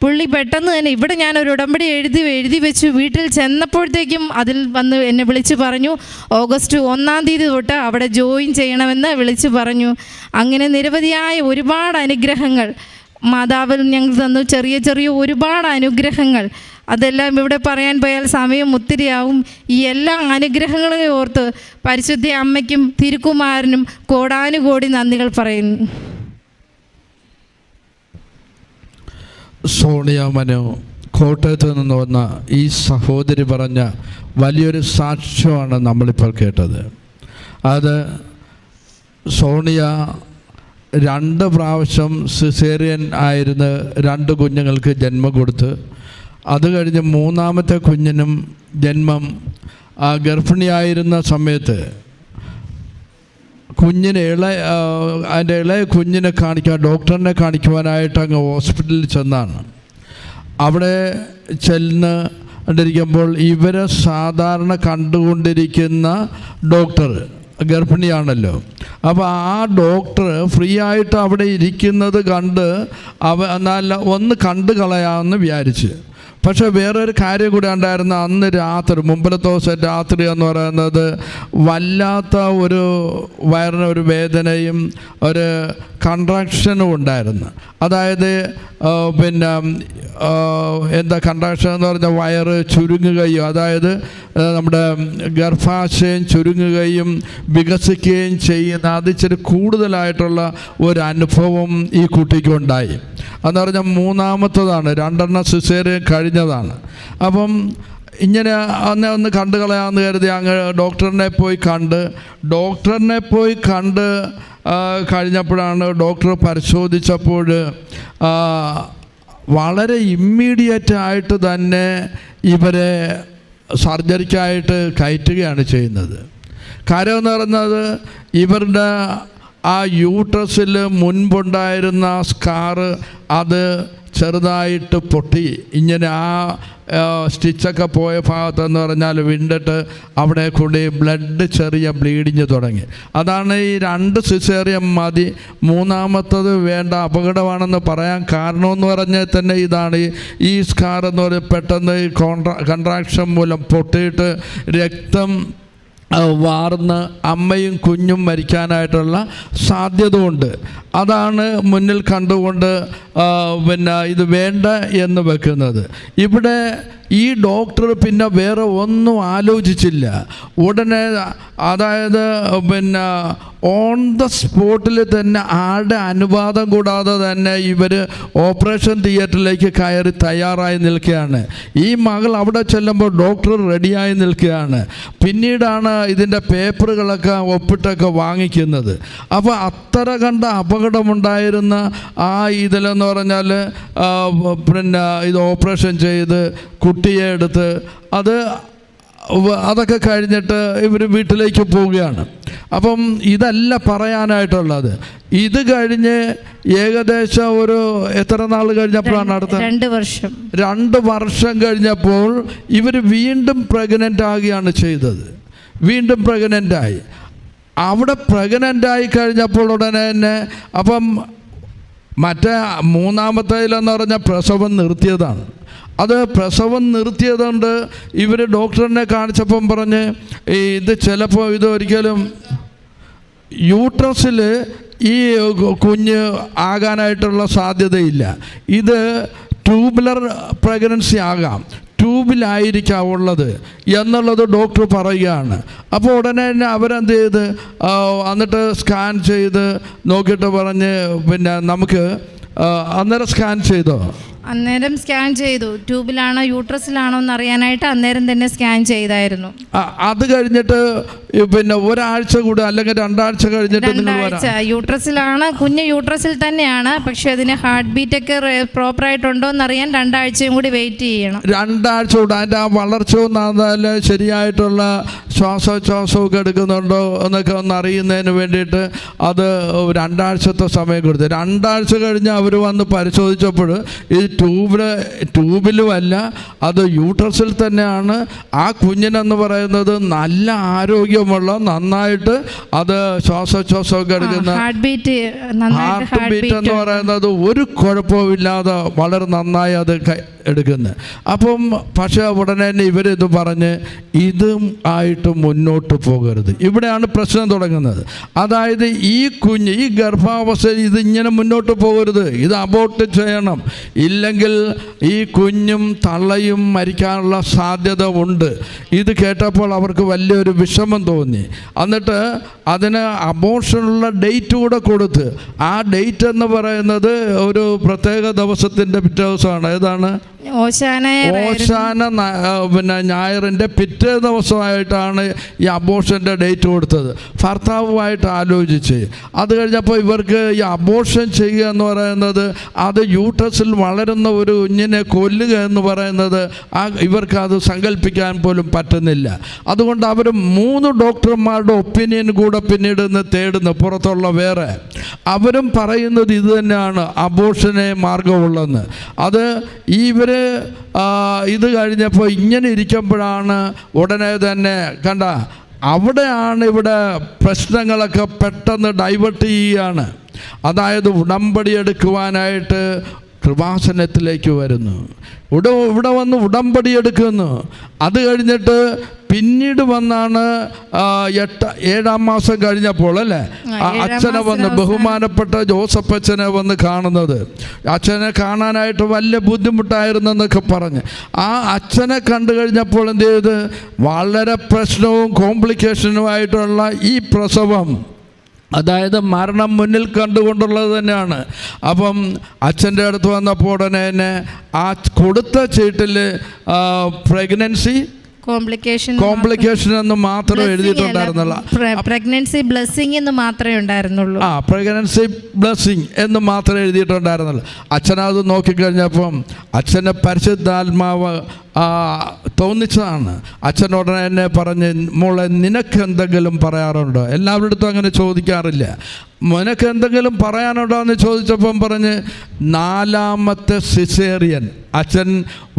പുള്ളി പെട്ടെന്ന് തന്നെ ഇവിടെ ഞാനൊരു ഉടമ്പടി എഴുതി വെച്ചു. വീട്ടിൽ ചെന്നപ്പോഴത്തേക്കും അതിൽ വന്ന് എന്നെ വിളിച്ച് പറഞ്ഞു, ഓഗസ്റ്റ് 1-ാം തീയതി തൊട്ട് അവിടെ ജോയിൻ ചെയ്യണമെന്ന് വിളിച്ച് പറഞ്ഞു. അങ്ങനെ നിരവധിയായ ഒരുപാട് അനുഗ്രഹങ്ങൾ മാതാവിൽ ഞങ്ങൾ തന്നു, ചെറിയ ഒരുപാട് അനുഗ്രഹങ്ങൾ. അതെല്ലാം ഇവിടെ പറയാൻ പോയാൽ സമയം ഒത്തിരിയാവും. ഈ എല്ലാ അനുഗ്രഹങ്ങളെയും ഓർത്ത് പരിശുദ്ധ അമ്മയ്ക്കും തിരുക്കുമാരനും കോടാനുകോടി നന്ദികൾ പറയുന്നു. സോണിയ മനു കോട്ടയത്ത് നിന്ന് വന്ന ഈ സഹോദരി പറഞ്ഞ വലിയൊരു സാക്ഷ്യമാണ് നമ്മളിപ്പോൾ കേട്ടത്. അത് സോണിയ 2 പ്രാവശ്യം സിസേറിയൻ ആയിരുന്ന് 2 കുഞ്ഞുങ്ങൾക്ക് ജന്മം കൊടുത്ത്, അത് കഴിഞ്ഞ് 3-ാമത്തെ കുഞ്ഞിനും ജന്മം ഗർഭിണിയായിരുന്ന സമയത്ത് അതിൻ്റെ ഇളയ കുഞ്ഞിനെ ഡോക്ടറിനെ കാണിക്കുവാനായിട്ട് അങ്ങ് ഹോസ്പിറ്റലിൽ ചെന്നാണ്. അവിടെ ചെന്നിരിക്കുമ്പോൾ ഇവരെ സാധാരണ കണ്ടുകൊണ്ടിരിക്കുന്ന ഡോക്ടർ ഗർഭിണിയാണല്ലോ. അപ്പോൾ ആ ഡോക്ടർ ഫ്രീ ആയിട്ട് അവിടെ ഇരിക്കുന്നത് കണ്ട് എന്നാൽ ഒന്ന് കണ്ടു കളയാമെന്ന് വിചാരിച്ച്. പക്ഷേ വേറൊരു കാര്യം കൂടി ഉണ്ടായിരുന്നു. അന്ന് രാത്രി, മുമ്പിലത്തെ ദിവസം രാത്രി എന്ന് പറയുന്നത് വല്ലാത്ത ഒരു വയറിനൊരു വേദനയും ഒരു കൺട്രാക്ഷനും ഉണ്ടായിരുന്നു. അതായത് കൺട്രാക്ഷൻ എന്ന് പറഞ്ഞാൽ വയറ് ചുരുങ്ങുകയും, അതായത് നമ്മുടെ ഗർഭാശയം ചുരുങ്ങുകയും വികസിക്കുകയും ചെയ്യുന്ന അതിച്ചിരി കൂടുതലായിട്ടുള്ള ഒരു അനുഭവം ഈ കുട്ടിക്കുണ്ടായി. എന്ന് പറഞ്ഞാൽ 3-ാമത്തതാണ്, 2 സിസേറിയൻ കഴിഞ്ഞതാണ്. അപ്പം ഇങ്ങനെ ഒന്ന് കണ്ടു കളയാമെന്ന് കരുതി അങ്ങ് ഡോക്ടറിനെ പോയി കണ്ട് കഴിഞ്ഞപ്പോഴാണ് ഡോക്ടർ പരിശോധിച്ചപ്പോൾ വളരെ ഇമ്മീഡിയറ്റ് ആയിട്ട് തന്നെ ഇവരെ സർജറിക്കായിട്ട് കയറ്റുകയാണ് ചെയ്യുന്നത്. കാര്യം എന്ന് പറയുന്നത് ഇവരുടെ ആ യൂട്രസിൽ മുൻപുണ്ടായിരുന്ന സ്കാറ് അത് ചെറുതായിട്ട് പൊട്ടി, ഇങ്ങനെ ആ സ്റ്റിച്ചൊക്കെ പോയ ഭാഗത്തെന്ന് പറഞ്ഞാൽ വിണ്ടിട്ട് അവിടെ കൂടി ബ്ലഡ് ചെറിയ ബ്ലീഡിങ് തുടങ്ങി. അതാണ് ഈ 2 സിസേറിയൻ മതി, 3-ാമത്തത് വേണ്ട, അപകടമാണെന്ന് പറയാൻ കാരണമെന്ന് പറഞ്ഞാൽ തന്നെ ഇതാണ്. ഈ സ്കാർ എന്ന് പറയുന്നത് പെട്ടെന്ന് ഈ കൺട്രാക്ഷൻ മൂലം പൊട്ടിയിട്ട് രക്തം വാർന്ന് അമ്മയും കുഞ്ഞും മരിക്കാനായിട്ടുള്ള സാധ്യത ഉണ്ട്. അതാണ് മുന്നിൽ കണ്ടുകൊണ്ട് ഇത് വേണ്ട എന്ന് വെക്കുന്നത്. ഇവിടെ ഈ ഡോക്ടർ പിന്നെ വേറെ ഒന്നും ആലോചിച്ചില്ല. ഉടനെ അതായത് ഓൺ ദ സ്പോട്ടിൽ തന്നെ ആരുടെ അനുവാദം കൂടാതെ തന്നെ ഇവർ ഓപ്പറേഷൻ തിയേറ്ററിലേക്ക് കയറി തയ്യാറായി നിൽക്കുകയാണ്. ഈ മകൾ അവിടെ ചെല്ലുമ്പോൾ ഡോക്ടർ റെഡിയായി നിൽക്കുകയാണ്. പിന്നീടാണ് ഇതിൻ്റെ പേപ്പറുകളൊക്കെ ഒപ്പിട്ടൊക്കെ വാങ്ങിക്കുന്നത്. അപ്പോൾ അത്ര കണ്ട അപകടമുണ്ടായിരുന്ന ആ ഇതിലെന്ന് പറഞ്ഞാൽ ഇത് ഓപ്പറേഷൻ ചെയ്ത് കുട്ടിയെ എടുത്ത് അതൊക്കെ കഴിഞ്ഞിട്ട് ഇവർ വീട്ടിലേക്ക് പോവുകയാണ്. അപ്പം ഇതല്ല പറയാനായിട്ടുള്ളത്. ഇത് കഴിഞ്ഞ് ഏകദേശം ഒരു എത്ര നാൾ കഴിഞ്ഞപ്പോഴാണ് അടുത്ത 2 വർഷം കഴിഞ്ഞപ്പോൾ ഇവർ വീണ്ടും പ്രഗ്നൻ്റ് ആകുകയാണ് ചെയ്തത്. വീണ്ടും പ്രഗ്നൻ്റായി. അവിടെ പ്രഗ്നൻ്റായി കഴിഞ്ഞപ്പോൾ ഉടനെ തന്നെ അപ്പം മറ്റേ 3-ാമത്തേലെന്ന് പറഞ്ഞാൽ പ്രസവം നിർത്തിയതാണ്. അത് പ്രസവം നിർത്തിയതുകൊണ്ട് ഇവർ ഡോക്ടറിനെ കാണിച്ചപ്പം പറഞ്ഞ് ഇത് ചിലപ്പോൾ ഇത് ഒരിക്കലും യൂട്രസിൽ ഈ കുഞ്ഞ് ആകാനായിട്ടുള്ള സാധ്യതയില്ല. ഇത് ട്യൂബുലർ പ്രഗ്നൻസി ആകാം, ട്യൂബിലായിരിക്കാം ഉള്ളത് എന്നുള്ളത് ഡോക്ടർ പറയുകയാണ്. അപ്പോൾ ഉടനെ തന്നെ അവരെന്ത് ചെയ്ത് എന്നിട്ട് സ്കാൻ ചെയ്ത് നോക്കിയിട്ട് പറഞ്ഞ് നമുക്ക് അന്നേരം സ്കാൻ ചെയ്തോ? അന്നേരം സ്കാൻ ചെയ്തു. ട്യൂബിലാണോ യൂട്രസിലാണോ എന്ന് അറിയാനായിട്ട് അന്നേരം തന്നെ സ്കാൻ ചെയ്തായിരുന്നു. അത് കഴിഞ്ഞിട്ട് ഒരാഴ്ച കൂടെ അല്ലെങ്കിൽ 2 ആഴ്ച കഴിഞ്ഞിട്ട് യൂട്രസിലാണ്, കുഞ്ഞ് യൂട്രസിൽ തന്നെയാണ്. പക്ഷെ അതിന് ഹാർട്ട് ബീറ്റ് ഒക്കെ പ്രോപ്പറായിട്ടുണ്ടോ എന്നറിയാൻ 2 ആഴ്ചയും കൂടി വെയിറ്റ് ചെയ്യണം. 2 ആഴ്ച കൂടെ അതിൻ്റെ ആ വളർച്ച ഒന്നാൽ ശരിയായിട്ടുള്ള ശ്വാസോച്ഛ്വാസമൊക്കെ എടുക്കുന്നുണ്ടോ എന്നൊക്കെ ഒന്ന് അറിയുന്നതിന് വേണ്ടിയിട്ട് അത് 2 ആഴ്ചത്തെ സമയം കൊടുത്തു. 2 ആഴ്ച കഴിഞ്ഞ് അവർ വന്ന് പരിശോധിച്ചപ്പോൾ ഈ ട്യൂബിലുമല്ല, അത് യൂട്രസിൽ തന്നെയാണ്. ആ കുഞ്ഞിനെന്ന് പറയുന്നത് നല്ല ആരോഗ്യമുള്ള, നന്നായിട്ട് അത് ശ്വാസോച്ഛ്വാസമൊക്കെ എടുക്കുന്ന ഹാർട്ട് ബീറ്റ് എന്ന് പറയുന്നത് ഒരു കുഴപ്പമില്ലാതെ വളരെ നന്നായി അത് എടുക്കുന്നത്. അപ്പം പക്ഷേ ഉടനെ തന്നെ ഇവരിത് പറഞ്ഞ് ഇതും ആയിട്ട് മുന്നോട്ട് പോകരുത്. ഇവിടെയാണ് പ്രശ്നം തുടങ്ങുന്നത്. അതായത് ഈ കുഞ്ഞ് ഈ ഗർഭാവസ്ഥയിൽ ഇതിങ്ങനെ മുന്നോട്ട് പോകരുത്, ഇത് അബോർട്ട് ചെയ്യണം, ഇല്ലെങ്കിൽ ഈ കുഞ്ഞും തള്ളയും മരിക്കാനുള്ള സാധ്യത ഉണ്ട്. ഇത് കേട്ടപ്പോൾ അവർക്ക് വലിയൊരു വിഷമം തോന്നി. എന്നിട്ട് അതിന് അബോർഷനുള്ള ഡേറ്റ് കൂടെ കൊടുത്ത്, ആ ഡേറ്റ് എന്ന് പറയുന്നത് ഒരു പ്രത്യേക ദിവസത്തിൻ്റെ പിറ്റേ ദിവസമാണ്. ഏതാണ്? ഓശാന പിന്നെ ഞായറിൻ്റെ പിറ്റേ ദിവസമായിട്ടാണ് ഈ അബോർഷൻ്റെ ഡേറ്റ് കൊടുത്തത്. ഭർത്താവുമായിട്ട് ആലോചിച്ച് അത് കഴിഞ്ഞപ്പോൾ ഇവർക്ക് ഈ അബോർഷൻ ചെയ്യുക എന്ന് പറയുന്നത്, അത് യൂട്രസിൽ വളരുന്ന ഒരു കുഞ്ഞിനെ കൊല്ലുക എന്ന് പറയുന്നത് ഇവർക്ക് അത് സങ്കല്പിക്കാൻ പോലും പറ്റുന്നില്ല. അതുകൊണ്ട് അവർ 3 ഡോക്ടർമാരുടെ ഒപ്പീനിയൻ കൂടെ പിന്നീട് തേടുന്നു, പുറത്തുള്ള വേറെ. അവരും പറയുന്നത് ഇത് തന്നെയാണ്, അബോർഷനെ മാർഗമുള്ളതെന്ന്. അത് ഇത് കഴിഞ്ഞപ്പോൾ ഇങ്ങനെ ഇരിക്കുമ്പോഴാണ് ഉടനെ തന്നെ കണ്ട, അവിടെയാണ് ഇവിടെ പ്രശ്നങ്ങളൊക്കെ പെട്ടെന്ന് ഡൈവേർട്ട് ചെയ്യുകയാണ്. അതായത് ഉടമ്പടി എടുക്കുവാനായിട്ട് കൃപാസനത്തിലേക്ക് വരുന്നു, ഇവിടെ വന്ന് ഉടമ്പടി എടുക്കുന്നു. അത് കഴിഞ്ഞിട്ട് പിന്നീട് വന്നാണ് 7-ാം മാസം കഴിഞ്ഞപ്പോൾ അല്ലേ അച്ഛനെ വന്ന്, ബഹുമാനപ്പെട്ട ജോസഫ് അച്ഛനെ വന്ന് കാണുന്നത്. അച്ഛനെ കാണാനായിട്ട് വലിയ ബുദ്ധിമുട്ടായിരുന്നെന്നൊക്കെ പറഞ്ഞ് ആ അച്ഛനെ കണ്ടു കഴിഞ്ഞപ്പോൾ എന്ത് ചെയ്ത്, വളരെ പ്രശ്നവും കോംപ്ലിക്കേഷനുമായിട്ടുള്ള ഈ പ്രസവം, അതായത് മരണം മുന്നിൽ കണ്ടുകൊണ്ടുള്ളത് തന്നെയാണ്. അപ്പം അച്ഛൻ്റെ അടുത്ത് വന്നപ്പോൾ ഉടനെ തന്നെ ആ കൊടുത്ത ചീട്ടിൽ കോംപ്ലിക്കേഷൻ എന്ന് മാത്രമേ എഴുതിയിട്ടുണ്ടായിരുന്നുള്ളൂ. പ്രഗ്നൻസി ബ്ലെസ്സിങ് എന്ന് മാത്രമേ ഉണ്ടായിരുന്നുള്ളൂ. പ്രഗ്നൻസി ബ്ലെസ്സിങ് എന്ന് മാത്രമേ എഴുതിയിട്ടുണ്ടായിരുന്നുള്ളൂ. അച്ഛനത് നോക്കിക്കഴിഞ്ഞപ്പം അച്ഛൻ്റെ പരിശുദ്ധാത്മാവ് തോന്നിച്ചതാണ്. അച്ഛനോടനെ എന്നെ പറഞ്ഞ്, മോളെ നിനക്ക് എന്തെങ്കിലും പറയാറുണ്ടോ? എല്ലാവരുടെ അടുത്തും അങ്ങനെ ചോദിക്കാറില്ല. നിനക്ക് എന്തെങ്കിലും പറയാനുണ്ടോ എന്ന് ചോദിച്ചപ്പം പറഞ്ഞ് 4ാമത്തെ സിസേറിയൻ. അച്ഛൻ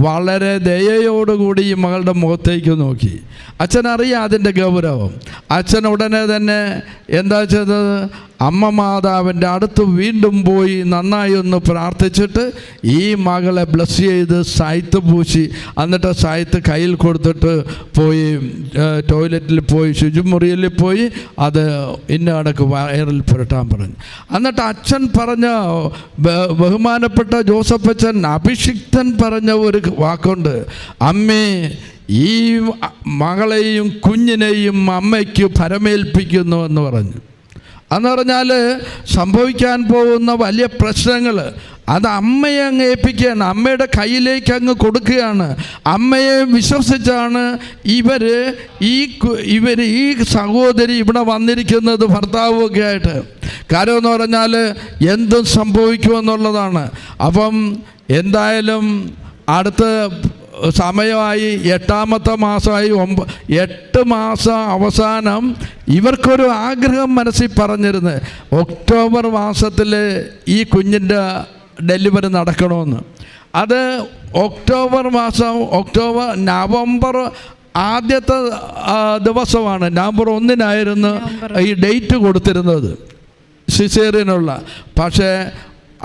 വളരെ ദയയോടുകൂടി ഈ മകളുടെ മുഖത്തേക്ക് നോക്കി. അച്ഛനറിയാം അതിൻ്റെ ഗൗരവം. അച്ഛൻ ഉടനെ തന്നെ എന്താ ചെയ്തത്, അമ്മ മാതാവിൻ്റെ അടുത്ത് വീണ്ടും പോയി നന്നായി ഒന്ന് പ്രാർത്ഥിച്ചിട്ട് ഈ മകളെ ബ്ലസ് ചെയ്ത് സായിത്ത് പൂശി, എന്നിട്ട് സായിത്ത് കയ്യിൽ കൊടുത്തിട്ട് പോയി ടോയ്ലറ്റിൽ പോയി, ശുചിമുറിയിൽ പോയി അത് ഇന്ന കണക്ക് വയറിൽ പുരട്ടാൻ പറഞ്ഞു. എന്നിട്ട് അച്ഛൻ പറഞ്ഞ, ബഹുമാനപ്പെട്ട ജോസഫ് അച്ഛൻ അഭിഷിക്തൻ പറഞ്ഞ ഒരു വാക്കുണ്ട്, അമ്മേ ഈ മകളെയും കുഞ്ഞിനെയും അമ്മയ്ക്ക് ഭരമേൽപ്പിക്കുന്നു എന്ന് പറഞ്ഞു. എന്ന് പറഞ്ഞാൽ സംഭവിക്കാൻ പോകുന്ന വലിയ പ്രശ്നങ്ങൾ അത് അമ്മയെ അങ്ങ് ഏൽപ്പിക്കുകയാണ്, അമ്മയുടെ കയ്യിലേക്ക് അങ്ങ് കൊടുക്കുകയാണ്. അമ്മയെ വിശ്വസിച്ചാണ് ഇവർ ഈ സഹോദരി ഇവിടെ വന്നിരിക്കുന്നത്, ഭർത്താവൊക്കെ ആയിട്ട്. കാര്യം എന്ന് പറഞ്ഞാൽ എന്തും സംഭവിക്കുമെന്നുള്ളതാണ്. അപ്പം എന്തായാലും അടുത്ത സമയമായി, 8ാമത്തെ മാസമായി, 8 മാസം അവസാനം ഇവർക്കൊരു ആഗ്രഹം മനസ്സിൽ പറഞ്ഞിരുന്നത്, ഒക്ടോബർ മാസത്തിൽ ഈ കുഞ്ഞിൻ്റെ ഡെലിവറി നടക്കണമെന്ന്. അത് നവംബർ ആദ്യത്തെ ദിവസമാണ്, നവംബർ 1-നായിരുന്നു ഈ ഡേറ്റ് കൊടുത്തിരുന്നത് സിസേറിയനുള്ള. പക്ഷേ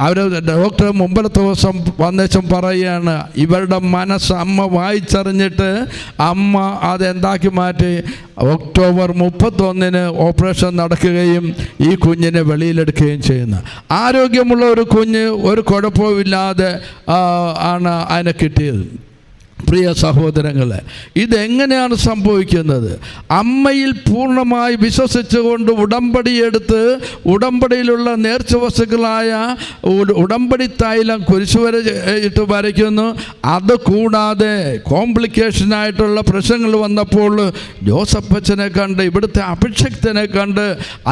അവർ ഡോക്ടർ മുമ്പത്തെ ദിവസം വന്നേശം പറയുകയാണ്, ഇവരുടെ മനസ്സ് അമ്മ വായിച്ചറിഞ്ഞിട്ട് അമ്മ അതെന്താക്കി മാറ്റി, ഒക്ടോബർ 31-ന് ഓപ്പറേഷൻ നടക്കുകയും ഈ കുഞ്ഞിനെ വെളിയിലെടുക്കുകയും ചെയ്യുന്നു. ആരോഗ്യമുള്ള ഒരു കുഞ്ഞ്, ഒരു കുഴപ്പമില്ലാതെ ആണ് അതിനെ കിട്ടിയത്. പ്രിയ സഹോദരങ്ങളെ, ഇതെങ്ങനെയാണ് സംഭവിക്കുന്നത്? അമ്മയിൽ പൂർണ്ണമായി വിശ്വസിച്ചുകൊണ്ട് ഉടമ്പടിയെടുത്ത്, ഉടമ്പടിയിലുള്ള നേർച്ച വസ്തുക്കളായ ഉടമ്പടി തൈലം കുരിശുവര ഇട്ട് വരയ്ക്കുന്നു. അതുകൂടാതെ കോംപ്ലിക്കേഷനായിട്ടുള്ള പ്രശ്നങ്ങൾ വന്നപ്പോൾ ജോസഫ് അച്ഛനെ കണ്ട്, ഇവിടുത്തെ അഭിഷിക്തനെ കണ്ട്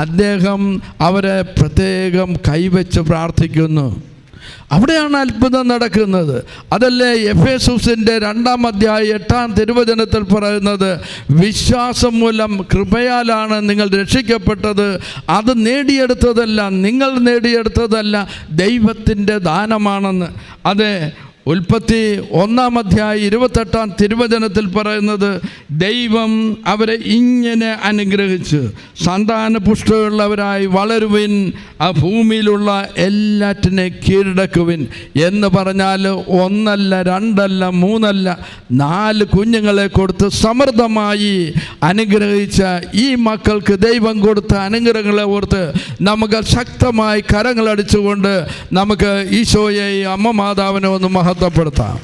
അദ്ദേഹം അവരെ പ്രത്യേകം കൈവച്ച് പ്രാർത്ഥിക്കുന്നു. അവിടെയാണ് അത്ഭുതം നടക്കുന്നത്. അതല്ലേ എഫേസുസിൻ്റെ 2-ാം അധ്യായം 8-ാം തിരുവചനത്തിൽ പറയുന്നത്, വിശ്വാസം മൂലം കൃപയാലാണ് നിങ്ങൾ രക്ഷിക്കപ്പെട്ടത്, അത് നേടിയെടുത്തതല്ല, നിങ്ങൾ നേടിയെടുത്തതല്ല, ദൈവത്തിൻ്റെ ദാനമാണെന്ന്. അതെ, ഉൽപ്പത്തി 1-ാം അധ്യായം 28-ാം തിരുവചനത്തിൽ പറയുന്നത്, ദൈവം അവരെ ഇങ്ങനെ അനുഗ്രഹിച്ച് സന്താനപുഷ്ടിയുള്ളവരായി വളരുവിൻ, ആ ഭൂമിയിലുള്ള എല്ലാറ്റിനെ കീഴടക്കുവിൻ എന്ന് പറഞ്ഞാൽ 1 അല്ല 2 അല്ല 3 അല്ല 4 കുഞ്ഞുങ്ങളെ കൊടുത്ത് സമൃദ്ധമായി അനുഗ്രഹിച്ച ഈ മക്കൾക്ക് ദൈവം കൊടുത്ത അനുഗ്രഹങ്ങളെ ഓർത്ത് നമുക്ക് ശക്തമായി കരങ്ങളടിച്ചുകൊണ്ട് നമുക്ക് ഈശോയെ, അമ്മ മാതാവിനെ ഒന്ന് മഹത്വപ്പെടുത്താം.